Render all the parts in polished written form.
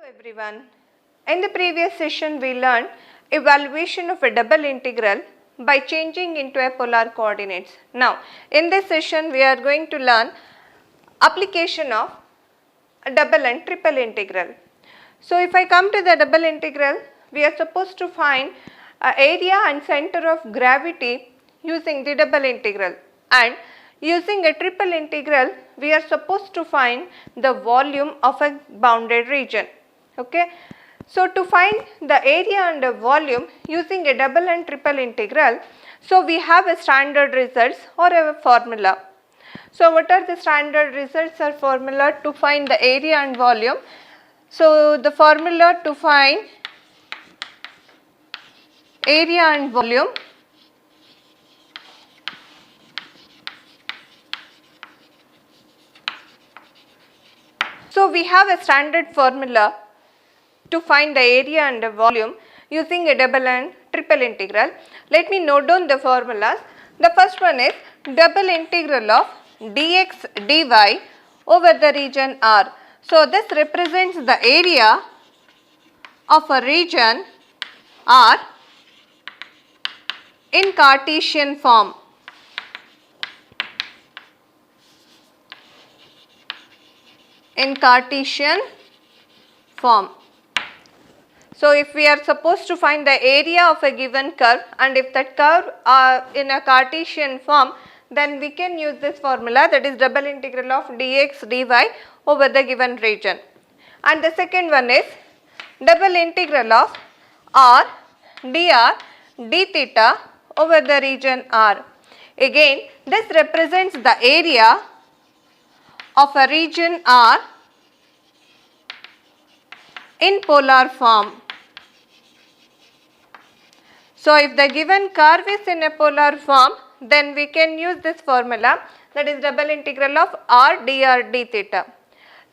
everyone. In the previous session we learned evaluation of a double integral by changing into a polar coordinates. Now in this session we are going to learn application of a double and triple integral. So if I come to the double integral, we are supposed to find area and center of gravity using the double integral, and using a triple integral we are supposed to find the volume of a bounded region. Okay. So to find the area and the volume using a double and triple integral, so we have a standard results or a formula. So what are the standard results or formula to find the area and volume? So the formula to find area and volume so we have a standard formula to find the area and the volume using a double and triple integral. Let me note down the formulas. The first one is double integral of dx dy over the region R. So this represents the area of a region R in Cartesian form. In Cartesian form. So if we are supposed to find the area of a given curve, and if that curve are in a Cartesian form, then we can use this formula, that is double integral of dx dy over the given region. And the second one is double integral of r dr d theta over the region R. Again this represents the area of a region R in polar form. So if the given curve is in a polar form, then we can use this formula, that is double integral of r dr d theta.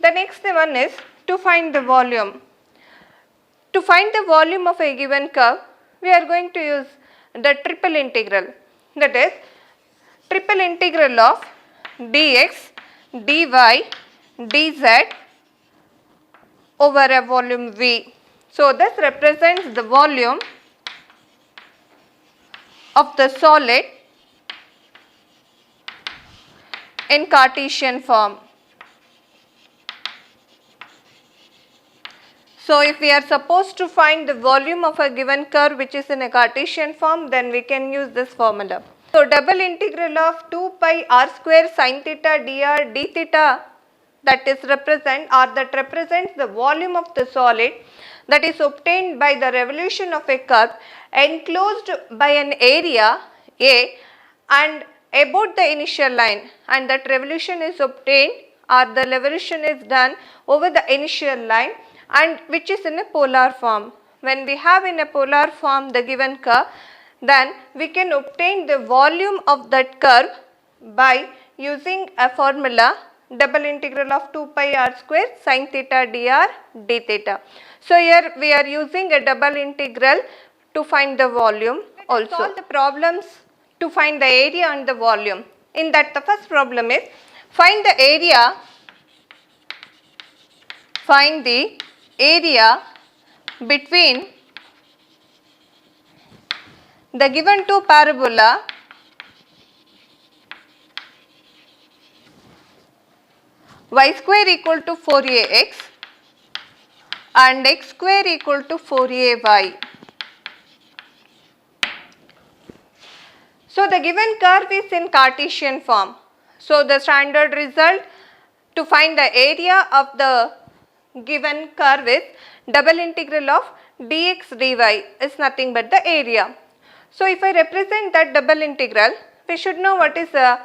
The next one is to find the volume. To find the volume of a given curve, we are going to use the triple integral, that is triple integral of dx dy dz over a volume V. So this represents the volume of the solid in Cartesian form. So if we are supposed to find the volume of a given curve which is in a Cartesian form, then we can use this formula. So double integral of 2 pi r square sin theta dr d theta, that represents the volume of the solid that is obtained by the revolution of a curve enclosed by an area A and about the initial line, and that revolution is obtained or the revolution is done over the initial line, and which is in a polar form. When we have in a polar form the given curve, then we can obtain the volume of that curve by using a formula double integral of 2 pi r square sin theta dr d theta. So here we are using a double integral to find the volume also. Solve the problems to find the area and the volume. In that the first problem is find the area between the given two parabola y square equal to 4ax and x square equal to 4ay. So the given curve is in Cartesian form. So the standard result to find the area of the given curve is double integral of dx dy is nothing but the area. So if I represent that double integral, we should know what is a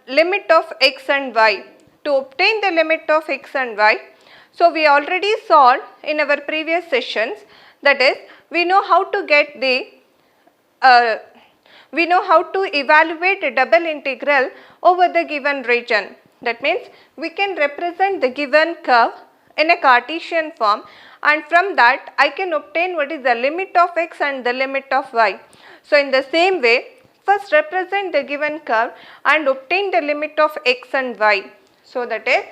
limit of x and y. To obtain the limit of x and y, so we already solved in our previous sessions, that is we know how to get the we know how to evaluate a double integral over the given region. That means we can represent the given curve in a Cartesian form, and from that I can obtain what is the limit of x and the limit of y. So in the same way, first represent the given curve and obtain the limit of x and y. So that is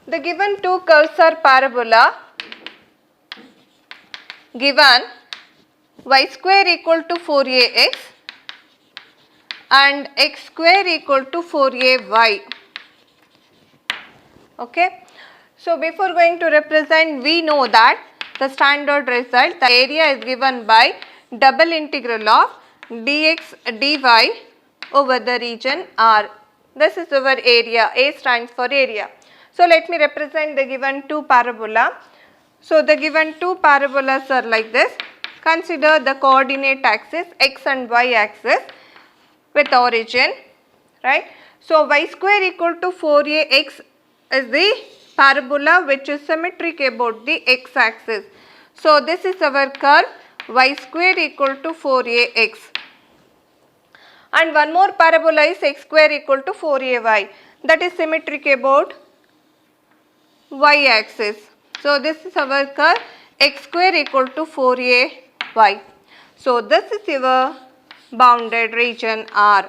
the given two curves are parabola given y square equal to 4ax and x square equal to 4ay. Okay. So before going to represent, we know that the standard result, the area is given by double integral of dx dy over the region R. This is our area. A stands for area. So let me represent the given two parabola. So the given two parabolas are like this. Consider the coordinate axis x and y axis with origin, right. So y square equal to 4ax is the parabola which is symmetric about the x axis. So this is our curve y square equal to 4ax. And one more parabola is x square equal to 4ay, that is symmetric about y axis. So this is our curve x square equal to 4ay. So this is your bounded region R.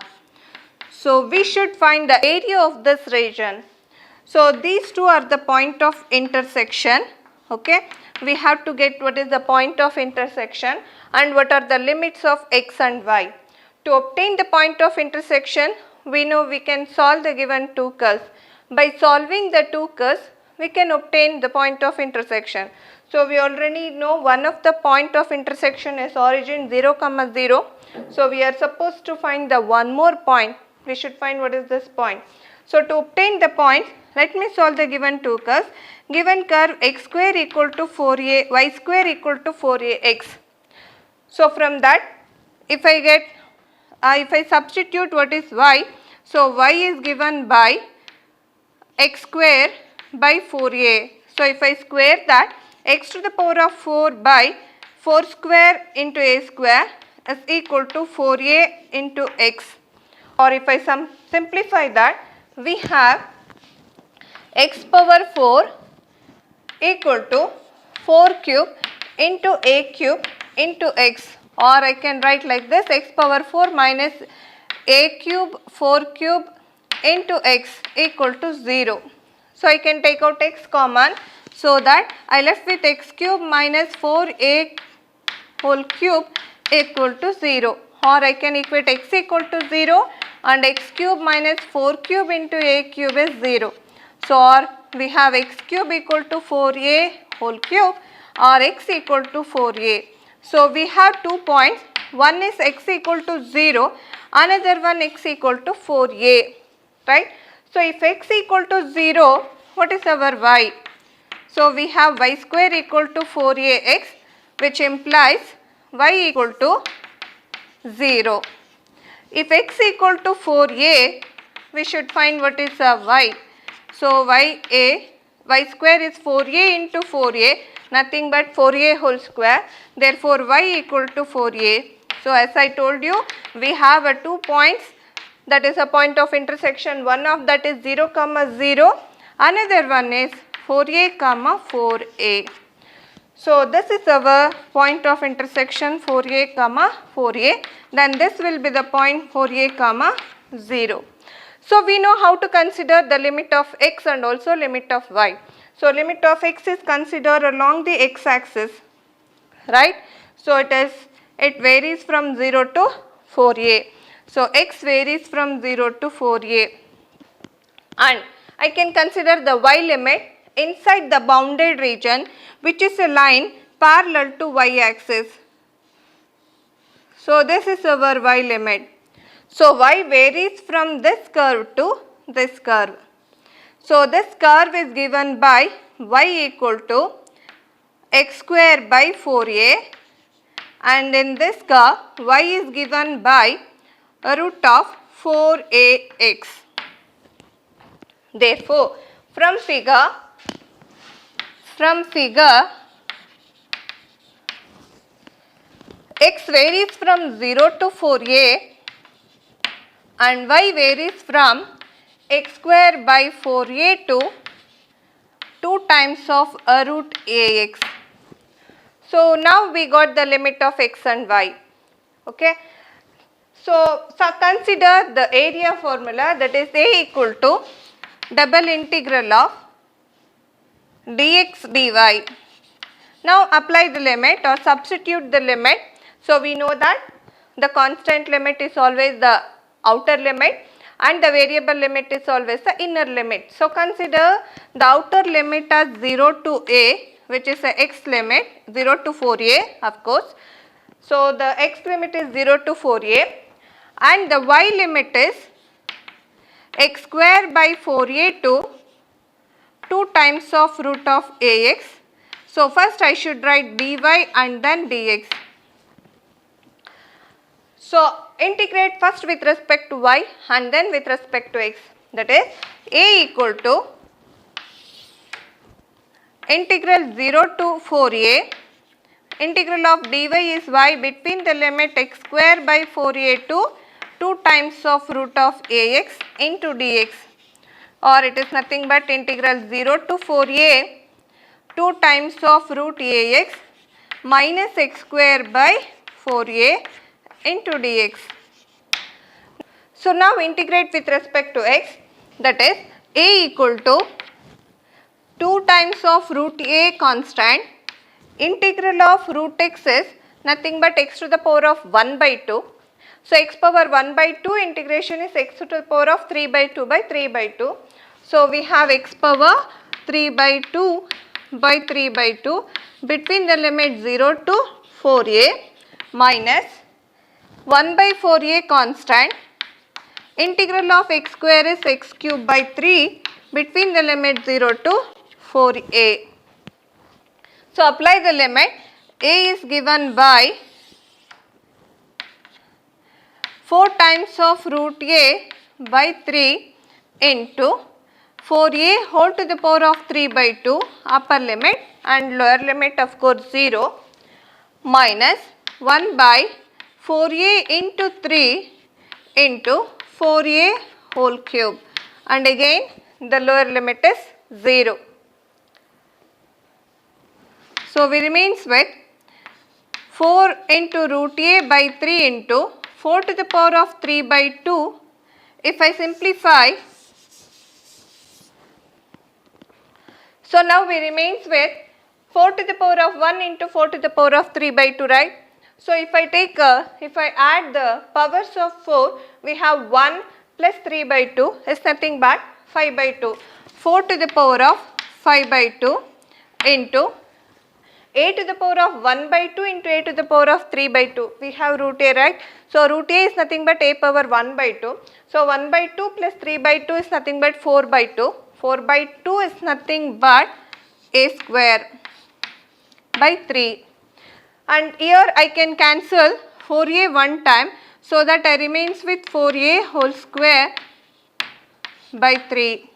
So we should find the area of this region. So these two are the point of intersection. Okay, we have to get what is the point of intersection and what are the limits of x and y. To obtain the point of intersection, we know we can solve the given two curves. By solving the two curves, we can obtain the point of intersection. So we already know one of the point of intersection is origin 0, 0. So we are supposed to find the one more point. We should find what is this point. So to obtain the point, let me solve the given two curves. Given curve x square equal to 4a, y square equal to 4ax. So from that, if I substitute what is y, so y is given by x square by 4a. So if I square that, x to the power of 4 by 4 square into a square is equal to 4a into x. Or if I simplify that, we have x power 4 equal to 4 cube into a cube into x, or I can write like this, x power 4 minus a cube 4 cube into x equal to 0. So I can take out x common, so that I left with x cube minus 4a whole cube equal to 0, or I can equate x equal to 0 and x cube minus 4 cube into a cube is 0. So or we have x cube equal to 4a whole cube or x equal to 4a. So we have 2 points, one is x equal to 0, another one x equal to 4a, right. So if x equal to 0, what is our y? So we have y square equal to 4ax, which implies y equal to 0. If x equal to 4a, we should find what is y. So y square is 4a into 4a, nothing but 4a whole square. Therefore y equal to 4a. So as I told you, we have 2 points, that is a point of intersection. One of that is 0, 0. Another one is 4a, 4a. So this is our point of intersection 4a, 4a. Then this will be the point 4a, 0. So we know how to consider the limit of x and also limit of y. So limit of x is considered along the x axis, right. So it varies from 0 to 4a. So x varies from 0 to 4a, and I can consider the y limit inside the bounded region, which is a line parallel to y axis. So this is our y limit. So y varies from this curve to this curve. So this curve is given by y equal to x square by 4a, and in this curve y is given by root of 4ax. Therefore, from figure x varies from 0 to 4a and y varies from x square by 4a to 2 times of root ax. So now we got the limit of x and y. Okay. So consider the area formula, that is A equal to double integral of dx dy. Now apply the limit or substitute the limit. So we know that the constant limit is always the outer limit and the variable limit is always the inner limit. So consider the outer limit as 0 to a, which is the x limit, 0 to 4a of course. So the x limit is 0 to 4a and the y limit is x square by 4a to 2 times of root of ax. So first I should write dy and then dx. So integrate first with respect to y and then with respect to x, that is a equal to integral 0 to 4a, integral of dy is y between the limit x square by 4a to 2 times of root of ax into dx, or it is nothing but integral 0 to 4a 2 times of root ax minus x square by 4a into dx. So now integrate with respect to x, that is a equal to 2 times of root a constant, integral of root x is nothing but x to the power of 1 by 2. So x power 1 by 2 integration is x to the power of 3 by 2 by 3 by 2. So we have x power 3 by 2 by 3 by 2 between the limit 0 to 4a minus 1 by 4a constant, integral of x square is x cube by 3 between the limit 0 to 4a. So apply the limit. A is given by 4 times of root a by 3 into 4a whole to the power of 3 by 2 upper limit and lower limit of course 0 minus 1 by 4a into 3 into 4a whole cube, and again the lower limit is 0. So we remains with 4 into root a by 3 into 4 to the power of 3 by 2. If I simplify, so now we remains with 4 to the power of 1 into 4 to the power of 3 by 2, right? So if I add the powers of 4, we have 1 plus 3 by 2 is nothing but 5 by 2. 4 to the power of 5 by 2 into a to the power of 1 by 2 into a to the power of 3 by 2. We have root a, right? So root a is nothing but a power 1 by 2. So 1 by 2 plus 3 by 2 is nothing but 4 by 2. 4 by 2 is nothing but a square by 3. And here I can cancel 4a one time, so that I remains with 4a whole square by 3.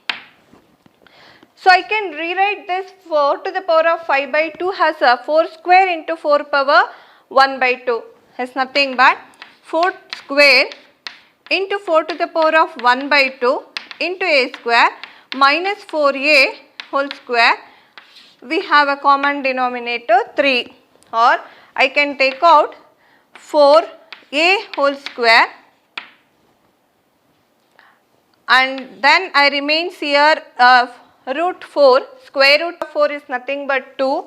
So I can rewrite this 4 to the power of 5 by 2 as a 4 square into 4 power 1 by 2 is nothing but 4 square into 4 to the power of 1 by 2 into a square minus 4a whole square. We have a common denominator 3, or I can take out 4a whole square, and then I remains here root 4, square root of 4 is nothing but 2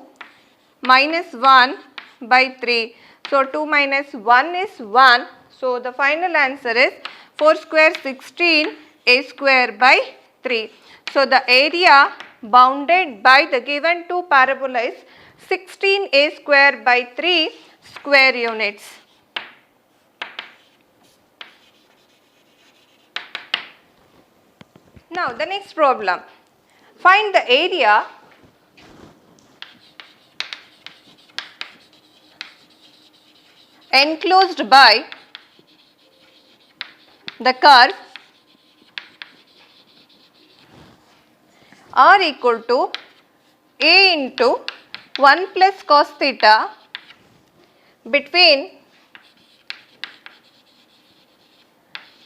minus 1 by 3. So 2 minus 1 is 1. So the final answer is 4 square 16 a square by 3. So the area bounded by the given two parabola is 16 a square by 3 square units. Now the next problem. Find the area enclosed by the curve r equal to a into 1 plus cos theta between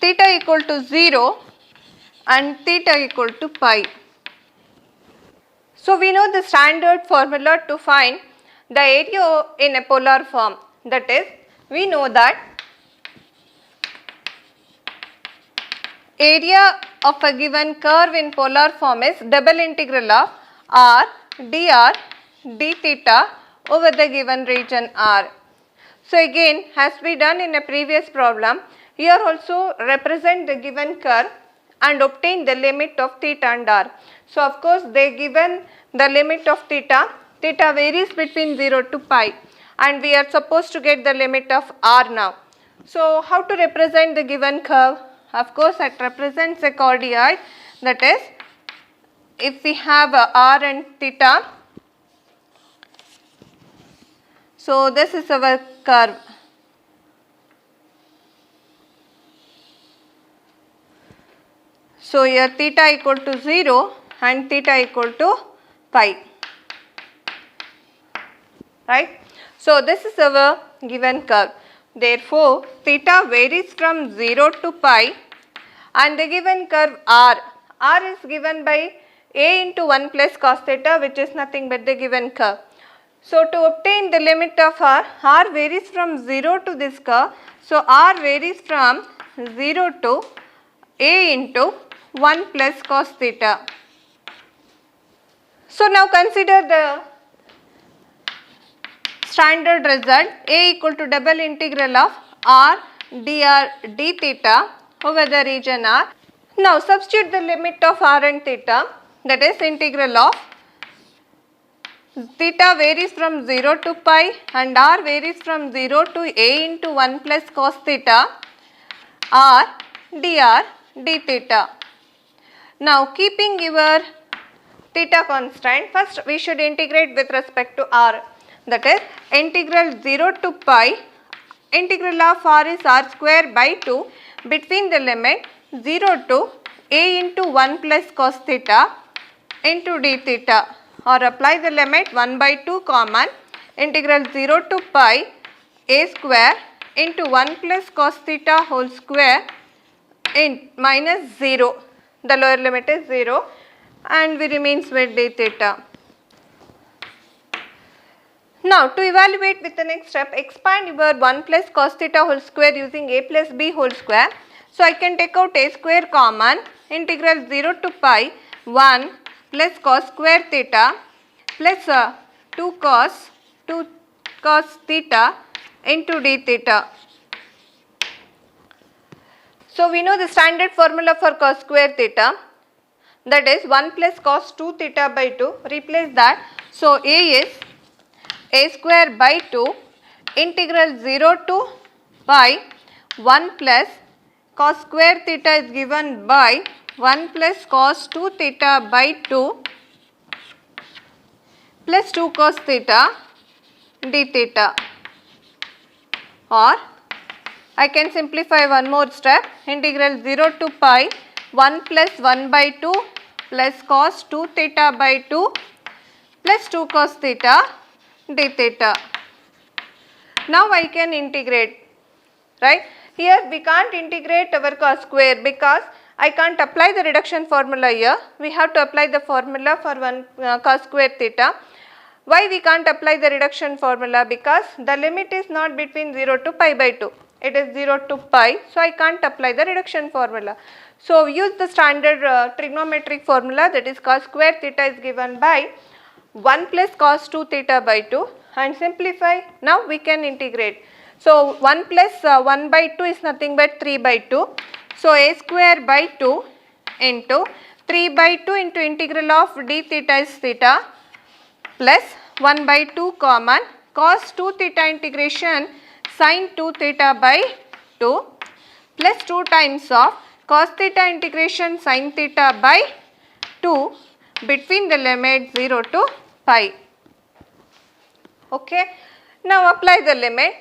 theta equal to 0 and theta equal to pi. So we know the standard formula to find the area in a polar form, that is, we know that area of a given curve in polar form is double integral of r dr d theta over the given region R. So again, as we done in a previous problem, here also represent the given curve and obtain the limit of theta and R. So of course they given the limit of theta varies between 0 to pi, and we are supposed to get the limit of R now. So how to represent the given curve? Of course it represents a chordioid, that is, if we have R and theta, so this is our curve. So here theta equal to 0 and theta equal to pi, right. So this is our given curve. Therefore theta varies from 0 to pi, and the given curve R is given by a into 1 plus cos theta, which is nothing but the given curve. So to obtain the limit of R varies from 0 to this curve. So R varies from 0 to a into 1 plus cos theta. So now consider the standard result. A equal to double integral of R dr d theta over the region R. Now substitute the limit of R and theta, that is integral of theta varies from 0 to pi and R varies from 0 to a into 1 plus cos theta R dr d theta. Now keeping your theta constant, first we should integrate with respect to R, that is integral 0 to pi, integral of R is R square by 2 between the limit 0 to a into 1 plus cos theta into d theta, or apply the limit 1 by 2 common, integral 0 to pi a square into 1 plus cos theta whole square in minus 0, the lower limit is 0 and we remains with d theta. Now to evaluate with the next step, expand your 1 plus cos theta whole square using a plus b whole square. So I can take out a square common, integral 0 to pi 1 plus cos square theta plus 2 cos theta into d theta. So we know the standard formula for cos square theta, that is 1 plus cos 2 theta by 2, replace that. So A is a square by 2 integral 0 to pi 1 plus cos square theta is given by 1 plus cos 2 theta by 2 plus 2 cos theta d theta, or I can simplify one more step, integral 0 to pi 1 plus 1 by 2 plus cos 2 theta by 2 plus 2 cos theta d theta. Now I can integrate, right. Here we can't integrate our cos square because I can't apply the reduction formula here. We have to apply the formula for 1 cos square theta. Why we can't apply the reduction formula? Because the limit is not between 0 to pi by 2. It is 0 to pi, so I can't apply the reduction formula. So use the standard trigonometric formula, that is cos square theta is given by 1 plus cos 2 theta by 2, and simplify. Now we can integrate. So 1 plus 1 by 2 is nothing but 3 by 2. So a square by 2 into 3 by 2 into integral of d theta is theta plus 1 by 2 common cos 2 theta integration sin 2 theta by 2 plus 2 times of cos theta integration sin theta by 2 between the limit 0 to pi. Okay. Now apply the limit.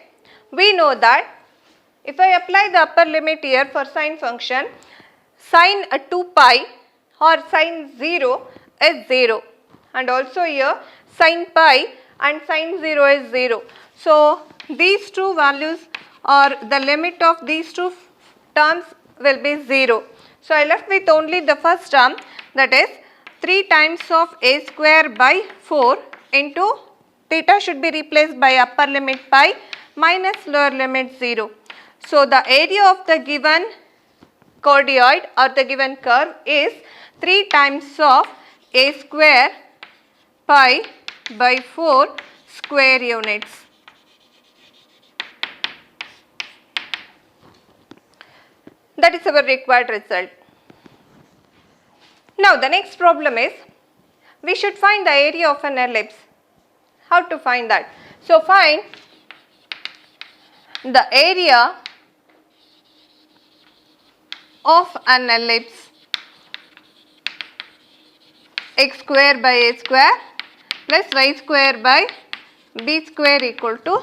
We know that if I apply the upper limit here for sine function, sine 2 pi or sine 0 is 0, and also here sine pi and sine 0 is 0. So these two values or the limit of these two terms will be 0. So I left with only the first term, that is 3 times of a square by 4 into theta should be replaced by upper limit pi minus lower limit 0. So the area of the given chordioid or the given curve is 3 times of a square pi by 4 square units. That is our required result. Now the next problem is, we should find the area of an ellipse. How to find that? So find the area of an ellipse x square by a square plus y square by b square equal to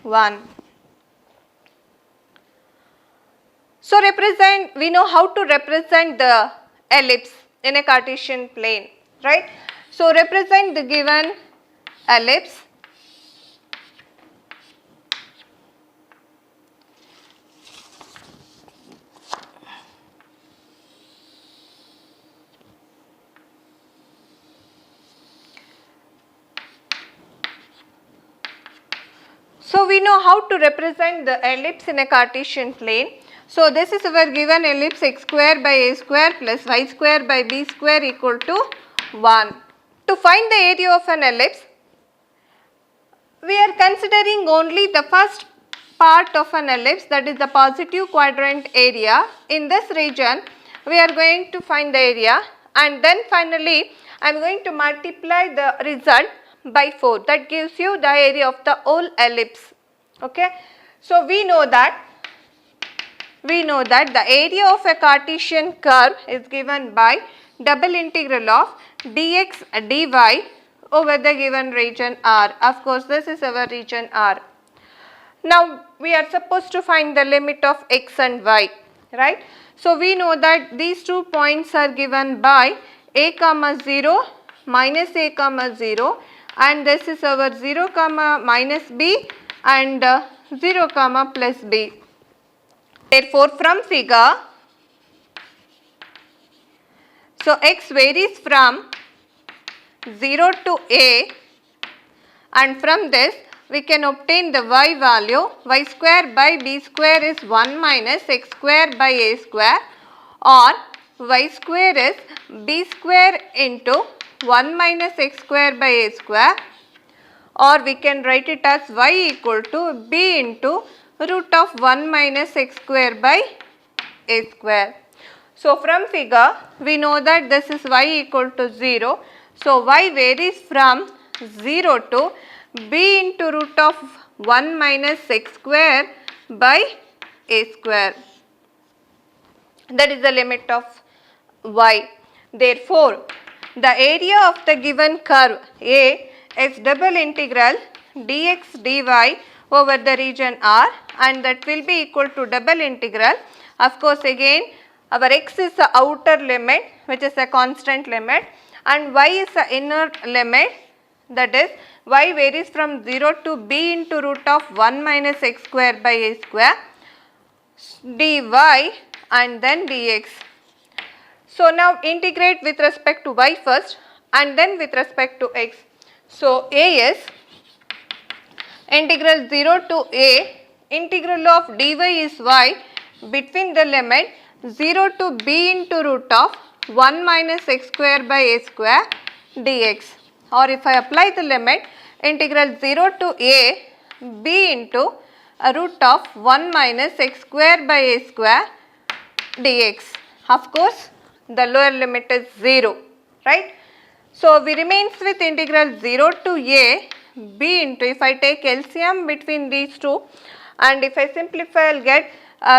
1. So we know how to represent the ellipse in a Cartesian plane, right? So represent the given ellipse So we know how to represent the ellipse in a Cartesian plane. So this is our given ellipse x square by a square plus y square by b square equal to 1. To find the area of an ellipse, we are considering only the first part of an ellipse, that is the positive quadrant area. In this region, we are going to find the area, and then finally I am going to multiply the result by 4. That gives you the area of the whole ellipse. Okay. So we know that the area of a Cartesian curve is given by double integral of dx dy over the given region R. Of course, this is our region R. Now we are supposed to find the limit of x and y, right? So we know that these 2 points are given by a comma 0 minus a comma 0, and this is our 0 comma minus b and 0 comma plus b. Therefore from figure, so x varies from 0 to a, and from this we can obtain the y value. Y square by b square is 1 minus x square by a square, or y square is b square into 1 minus x square by a square, or we can write it as y equal to b into root of 1 minus x square by a square. So from figure we know that this is y equal to 0. So y varies from 0 to b into root of 1 minus x square by a square. That is the limit of y. Therefore, the area of the given curve A is double integral dx dy over the region R, and that will be equal to double integral. Of course, again our x is the outer limit, which is a constant limit, and y is the inner limit, that is y varies from 0 to b into root of 1 minus x square by a square dy and then dx. So now integrate with respect to y first and then with respect to x. So a is integral 0 to a, integral of dy is y between the limit 0 to b into root of 1 minus x square by a square dx, or if I apply the limit, integral 0 to a b into a root of 1 minus x square by a square dx. Of course, the lower limit is 0, right? So we remains with integral 0 to a b into, if I take LCM between these two and if I simplify, I will get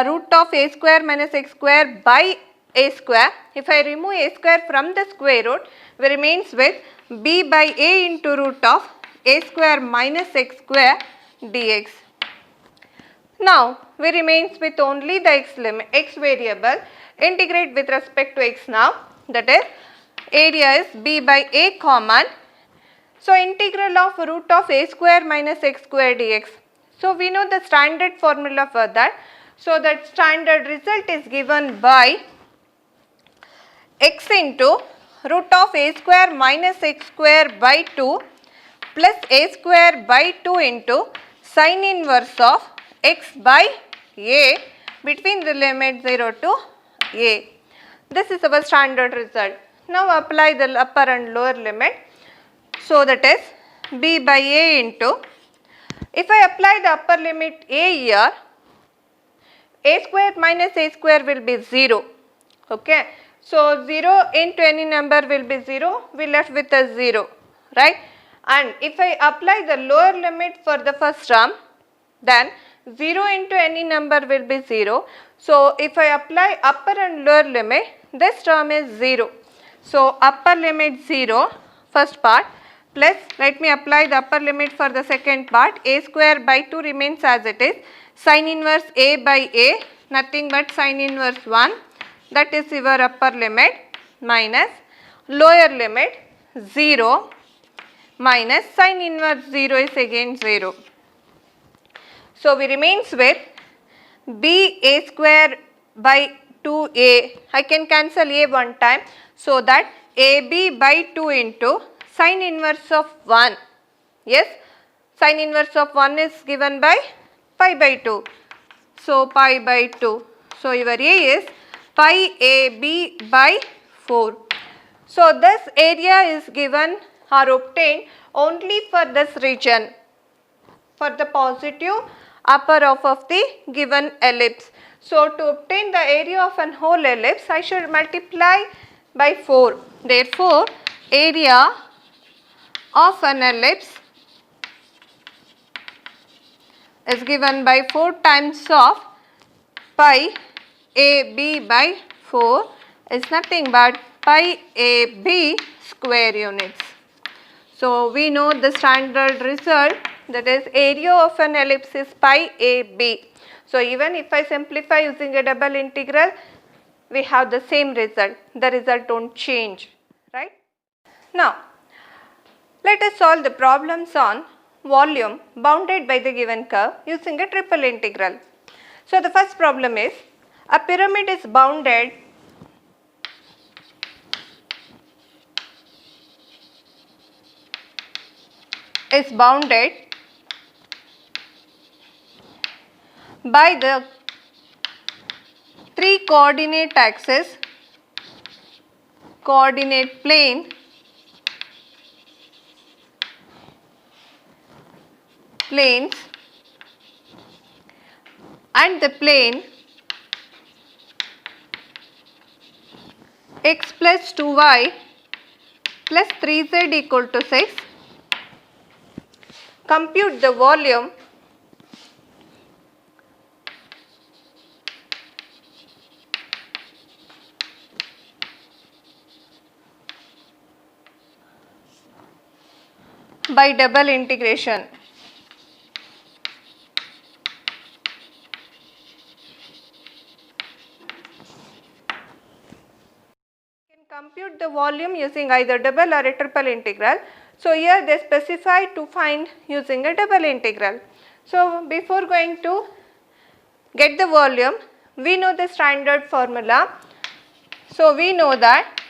root of a square minus x square by a square. If I remove a square from the square root, we remains with b by a into root of a square minus x square dx. Now we remains with only the x limit, x variable. Integrate with respect to x now, that is area is b by a common. So integral of root of a square minus x square dx. So we know the standard formula for that. So that standard result is given by x into root of a square minus x square by 2 plus a square by 2 into sin inverse of x by a between the limit 0 to a. This is our standard result. Now apply the upper and lower limit. So that is b by a into, if I apply the upper limit a here, a square minus a square will be 0. Okay. So 0 into any number will be 0, we left with a 0, right. And if I apply the lower limit for the first term, then 0 into any number will be 0. So if I apply upper and lower limit, this term is 0. So upper limit 0, first part, plus let me apply the upper limit for the second part, a square by 2 remains as it is, sin inverse a by a, nothing but sin inverse 1, that is your upper limit, minus lower limit 0 minus sin inverse 0 is again 0. So we remains with b a square by 2a, I can cancel a one time, so that ab by 2 into sin inverse of 1, yes, sin inverse of 1 is given by pi by 2, so pi by 2, so your a is pi ab by 4. So this area is given or obtained only for this region, for the positive upper half of the given ellipse. So to obtain the area of an whole ellipse, I should multiply by 4. Therefore, area of an ellipse is given by 4 times of pi ab by 4 is nothing but pi ab square units. So we know the standard result, that is area of an ellipse is pi ab. So even if I simplify using a double integral, we have the same result, the result won't change, right. Now let us solve the problems on volume bounded by the given curve using a triple integral. So the first problem is, a pyramid is bounded by the 3 coordinate axes, coordinate plane, planes, and the plane x plus 2y plus 3z equal to 6. Compute the volume by double integration. Compute the volume using either double or a triple integral. So here they specify to find using a double integral. So before going to get the volume, we know the standard formula. So we know that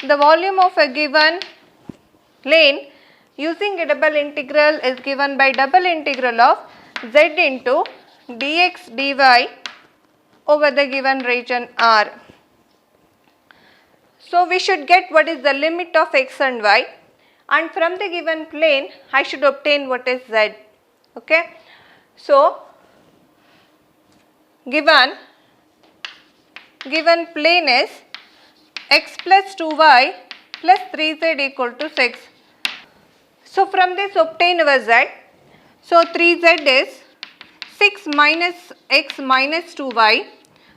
the volume of a given plane using a double integral is given by double integral of z into dx dy over the given region R. So we should get what is the limit of x and y, and from the given plane I should obtain what is z. Okay. So given plane is x plus 2y plus 3z equal to 6. So from this obtain our z. So 3z is 6 minus x minus 2y,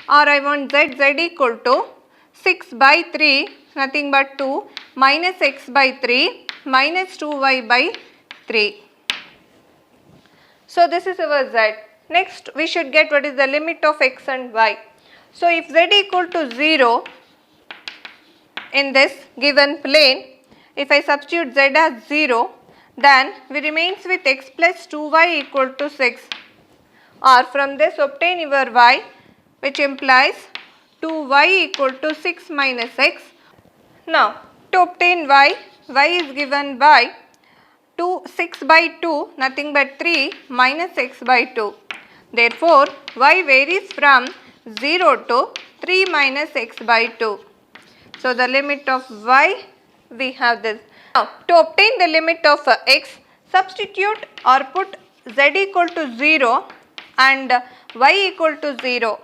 or I want z equal to 6 by 3, nothing but 2, minus x by 3 minus 2y by 3. So this is our z. Next we should get what is the limit of x and y. So if z equal to 0 in this given plane, if I substitute z as 0, then we remains with x plus 2y equal to 6, or from this obtain your y, which implies 2y equal to 6 minus x. Now to obtain y is given by 6 by 2, nothing but 3 minus x by 2. Therefore y varies from 0 to 3 minus x by 2. So the limit of y, we have this Now, to obtain the limit of x, substitute or put z equal to 0 and y equal to 0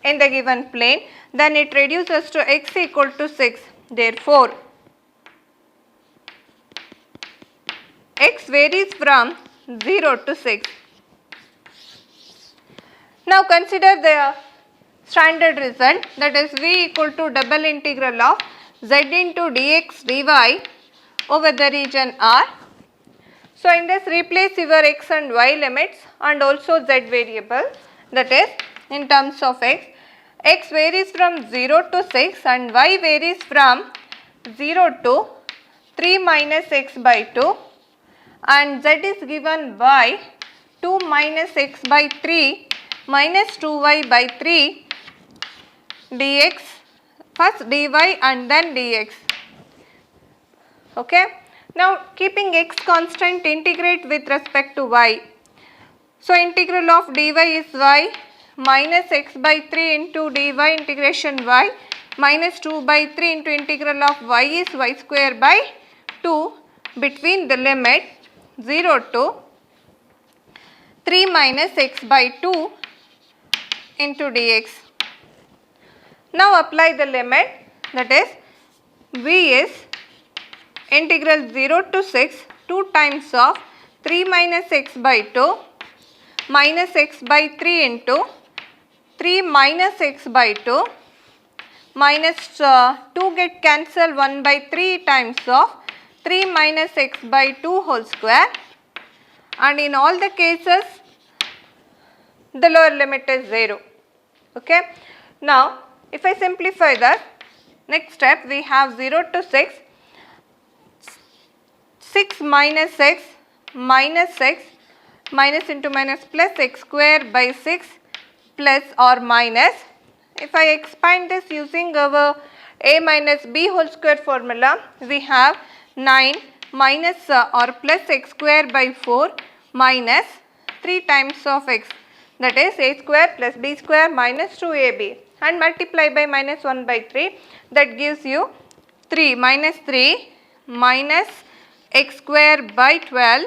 in the given plane, then it reduces to x equal to 6. Therefore, x varies from 0 to 6. Now, consider the standard result, that is v equal to double integral of z into dx dy over the region R. So, in this replace your x and y limits and also z variable, that is in terms of x varies from 0 to 6 and y varies from 0 to 3 minus x by 2 and z is given by 2 minus x by 3 minus 2y by 3 dx, first dy and then dx. Okay. Now, keeping x constant, integrate with respect to y. So, integral of dy is y minus x by 3 into dy integration y minus 2 by 3 into integral of y is y square by 2 between the limit 0 to 3 minus x by 2 into dx. Now, apply the limit, that is v is integral 0 to 6 2 times of 3 minus x by 2 minus x by 3 into 3 minus x by 2 minus 2 get cancelled 1 by 3 times of 3 minus x by 2 whole square, and in all the cases the lower limit is 0. Okay. Now, if I simplify that, next step we have 0 to 6, 6 minus x minus x minus into minus plus x square by 6 plus or minus. If I expand this using our a minus b whole square formula, we have 9 minus or plus x square by 4 minus 3 times of x, that is a square plus b square minus 2ab, and multiply by minus 1 by 3, that gives you 3 minus x square by 12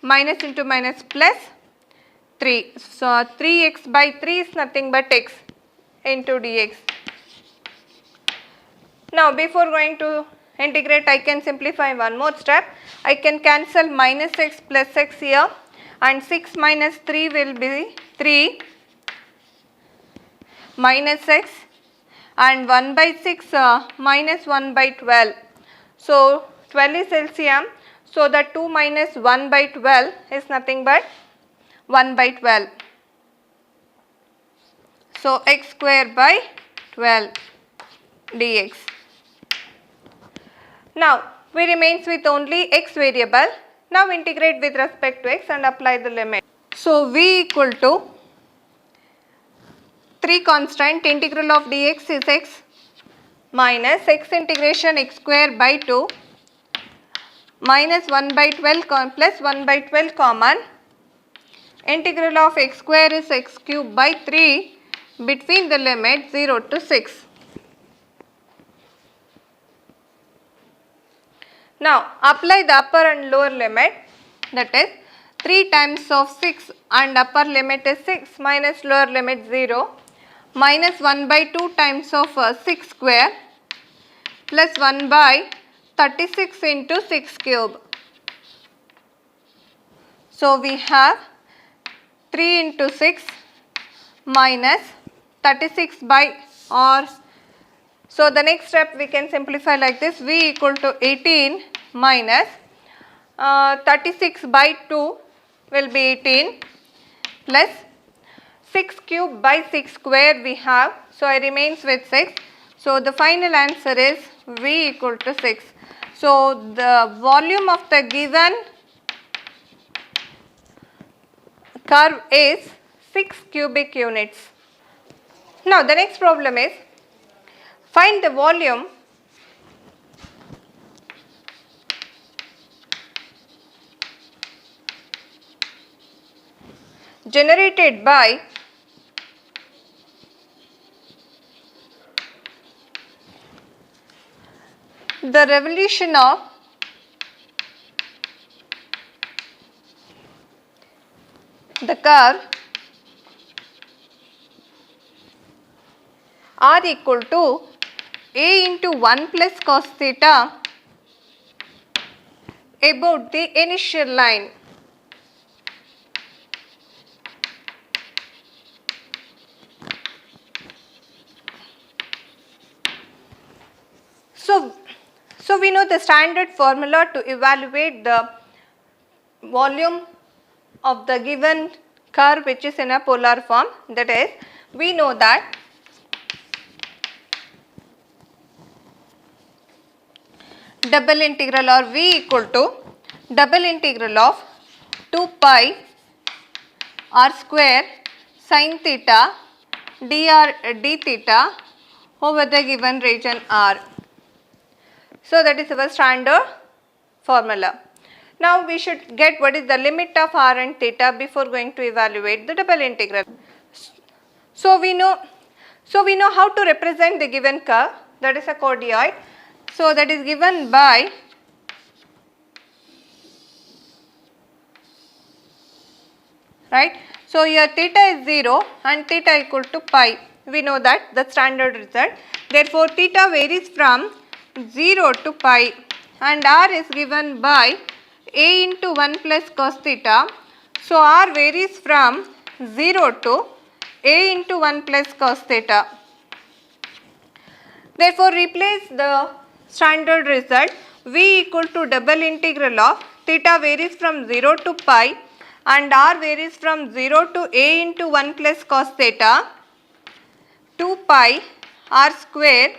minus into minus plus 3. So, 3x by 3 is nothing but x into dx. Now, before going to integrate, I can simplify one more step. I can cancel minus x plus x here, and 6 minus 3 will be 3 minus x, and 1 by 6 minus 1 by 12. So, 12 is LCM. So, the 2 minus 1 by 12 is nothing but 1 by 12. So, x square by 12 dx. Now, we remains with only x variable. Now, integrate with respect to x and apply the limit. So, v equal to 3 constant, integral of dx is x minus x integration x square by 2 minus 1 by 12 plus 1 by 12 common, integral of x square is x cube by 3 between the limit 0 to 6. Now, apply the upper and lower limit, that is 3 times of 6 and upper limit is 6 minus lower limit 0 minus 1 by 2 times of 6 square plus 1 by 36 into 6 cube. So, we have 3 into 6 minus 36 by, or so the next step we can simplify like this, v equal to 18 minus 36 by 2 will be 18 plus 6 cube by 6 square we have. So, I remains with 6. So, the final answer is v equal to 6. So, the volume of the given curve is 6 cubic units. Now, the next problem is find the volume generated by the revolution of the curve r equal to a into 1 plus cos theta about the initial line. So we know the standard formula to evaluate the volume of the given curve which is in a polar form, that is, we know that double integral or v equal to double integral of 2 pi r square sin theta d theta over the given region r. So that is our standard formula. Now we should get what is the limit of r and theta before going to evaluate the double integral. So we know how to represent the given curve, that is a cardioid. So that is given by right. So here theta is 0 and theta equal to pi. We know that the standard result. Therefore theta varies from 0 to pi and r is given by a into 1 plus cos theta. So r varies from 0 to a into 1 plus cos theta. Therefore replace the standard result v equal to double integral of theta varies from 0 to pi and r varies from 0 to a into 1 plus cos theta 2 pi r square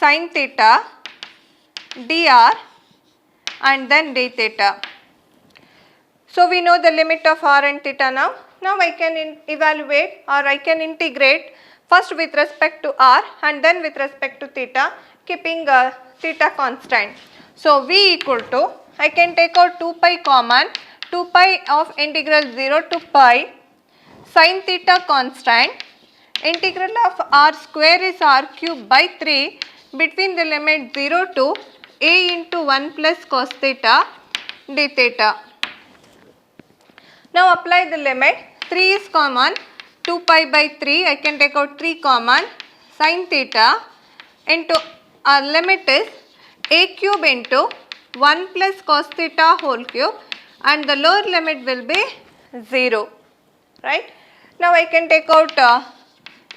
sin theta dr and then d theta. So we know the limit of r and theta now. Now I can evaluate or I can integrate first with respect to r and then with respect to theta, keeping theta constant. So v equal to, I can take out 2 pi common, 2 pi of integral 0 to pi sin theta constant, integral of r square is r cube by 3 between the limit 0 to a into 1 plus cos theta d theta. Now apply the limit, 3 is common, 2 pi by 3, I can take out 3 common, sin theta into our limit is a cube into 1 plus cos theta whole cube and the lower limit will be 0, right. Now I can take out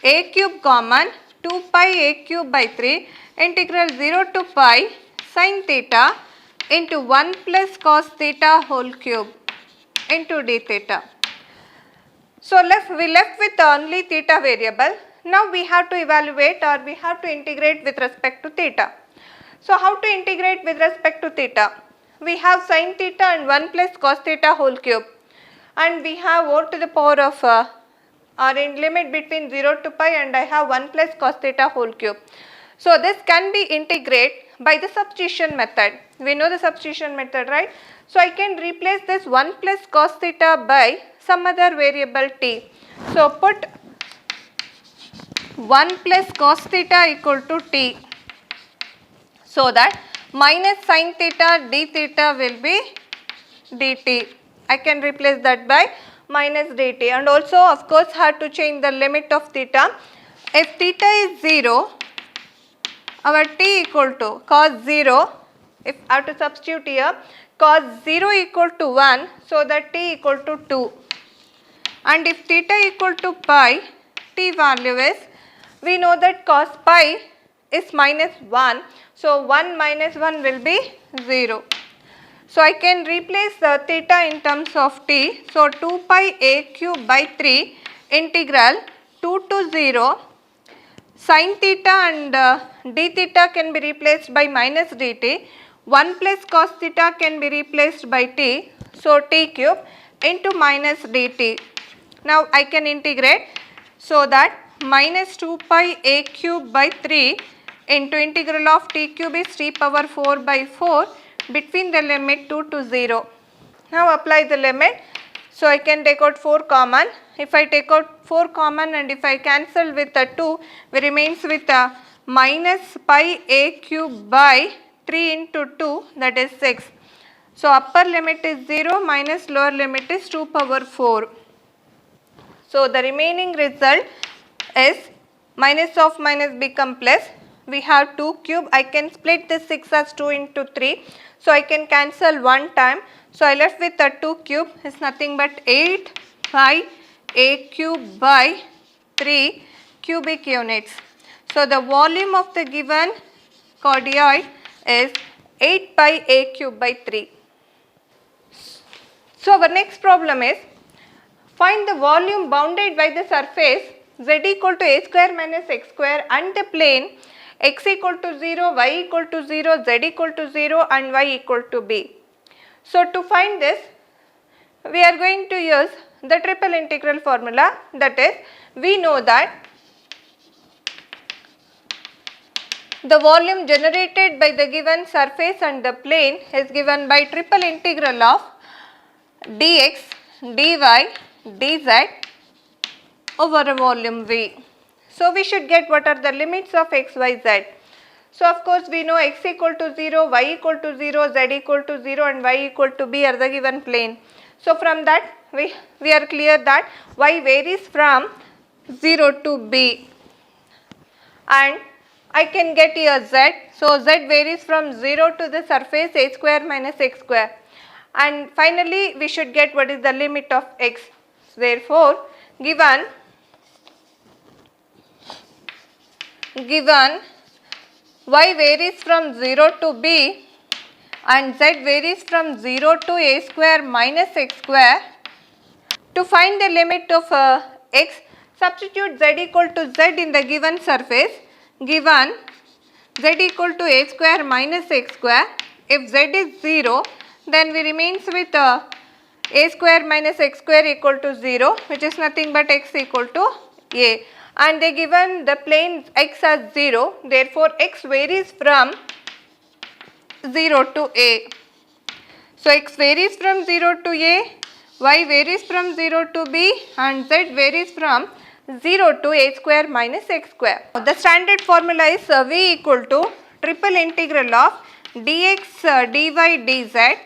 a cube common, 2 pi a cube by 3, integral 0 to pi sin theta into 1 plus cos theta whole cube into d theta. So we left with only theta variable. Now we have to evaluate or we have to integrate with respect to theta. So how to integrate with respect to theta? We have sin theta and 1 plus cos theta whole cube and we have o to the power of or in limit between 0 to pi and I have 1 plus cos theta whole cube. So this can be integrated by the substitution method. We know the substitution method, right? So I can replace this 1 plus cos theta by some other variable t. So put 1 plus cos theta equal to t, so that minus sin theta d theta will be dt. I can replace that by minus dt and also of course have to change the limit of theta. If theta is 0, our t equal to cos 0, if I have to substitute here, cos 0 equal to 1, so that t equal to 2. And if theta equal to pi, t value is, we know that cos pi is minus 1, so 1 minus 1 will be 0. So I can replace the theta in terms of t, so 2 pi a cube by 3 integral 2 to 0 sin theta and d theta can be replaced by minus dt, 1 plus cos theta can be replaced by t, so t cube into minus dt. Now I can integrate, so that minus 2 pi a cube by 3 into integral of t cube is t power 4 by 4 between the limit 2 to 0. Now apply the limit. So I can take out 4 common. If I take out 4 common and if I cancel with a 2, we remains with a minus pi a cube by 3 into 2, that is 6. So upper limit is 0 minus lower limit is 2 power 4. So the remaining result is minus of minus become plus. We have 2 cube. I can split this 6 as 2 into 3. So I can cancel one time. So I left with a 2 cube is nothing but 8 by a cube by 3 cubic units. So the volume of the given cardioid is 8 by a cube by 3. So our next problem is find the volume bounded by the surface z equal to a square minus x square and the plane x equal to 0, y equal to 0, z equal to 0 and y equal to b. So to find this, we are going to use the triple integral formula, that is, we know that the volume generated by the given surface and the plane is given by triple integral of dx, dy, dz over a volume V. So we should get what are the limits of x, y, z. So of course we know x equal to 0, y equal to 0, z equal to 0 and y equal to b are the given plane. So from that we are clear that y varies from 0 to b, and I can get here z. So z varies from 0 to the surface a square minus x square, and finally we should get what is the limit of x. Therefore given y varies from 0 to b and z varies from 0 to a square minus x square, to find the limit of x, substitute z equal to z in the given surface. Given z equal to a square minus x square, if z is 0, then we remains with a square minus x square equal to 0, which is nothing but x equal to a, and they given the plane x as 0, therefore x varies from 0 to a. So x varies from 0 to a, y varies from 0 to b and z varies from 0 to a square minus x square. The standard formula is v equal to triple integral of dx, dy, dz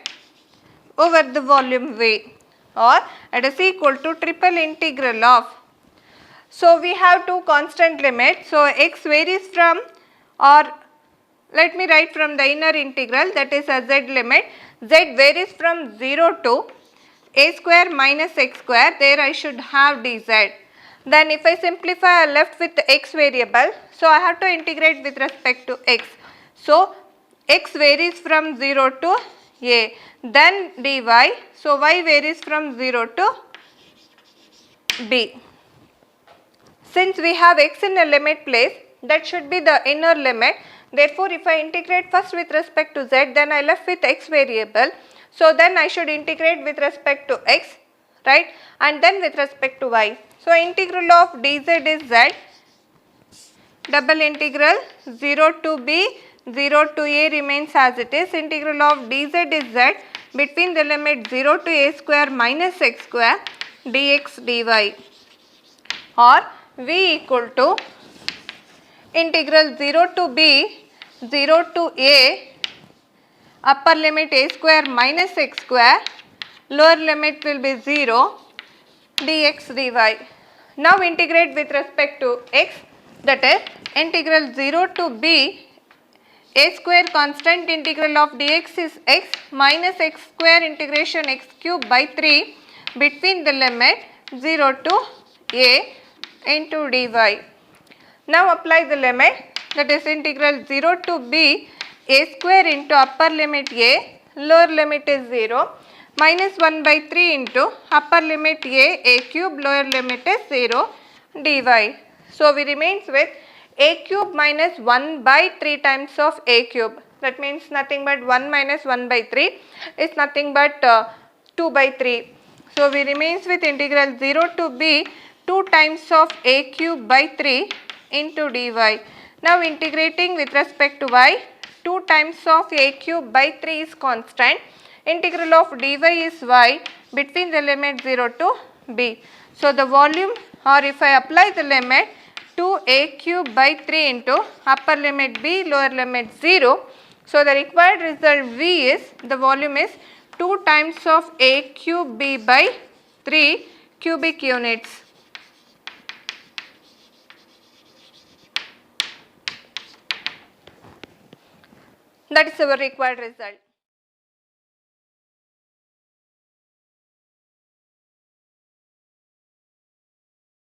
over the volume V, or it is equal to triple integral of. So we have two constant limits. So x varies from, or let me write from the inner integral, that is a z limit. Z varies from 0 to a square minus x square, there I should have dz. Then if I simplify, I left with the x variable, so I have to integrate with respect to x. So x varies from 0 to a, then dy, so y varies from 0 to b. Since we have x in a limit place, that should be the inner limit. Therefore, if I integrate first with respect to z, then I left with x variable. So then I should integrate with respect to x, right, and then with respect to y. So integral of dz is z, double integral 0 to b, 0 to a remains as it is. Integral of dz is z between the limit 0 to a square minus x square dx dy, or v equal to integral 0 to b, 0 to a, upper limit a square minus x square, lower limit will be 0, dx dy. Now integrate with respect to x, that is integral 0 to b, a square constant, integral of dx is x minus x square integration x cube by 3 between the limit 0 to a into dy. Now apply the limit, that is integral 0 to b, a square into upper limit a, lower limit is 0, minus 1 by 3 into upper limit a cube, lower limit is 0, dy. So we remains with a cube minus 1 by 3 times of a cube. That means nothing but 1 minus 1 by 3 is nothing but 2 by 3. So we remains with integral 0 to b, 2 times of a cube by 3 into dy. Now integrating with respect to y, 2 times of a cube by 3 is constant. Integral of dy is y between the limit 0 to b. So the volume, or if I apply the limit 2a cube by 3 into upper limit b, lower limit 0. So the required result v is, the volume is 2 times of a cube b by 3 cubic units. That is our required result.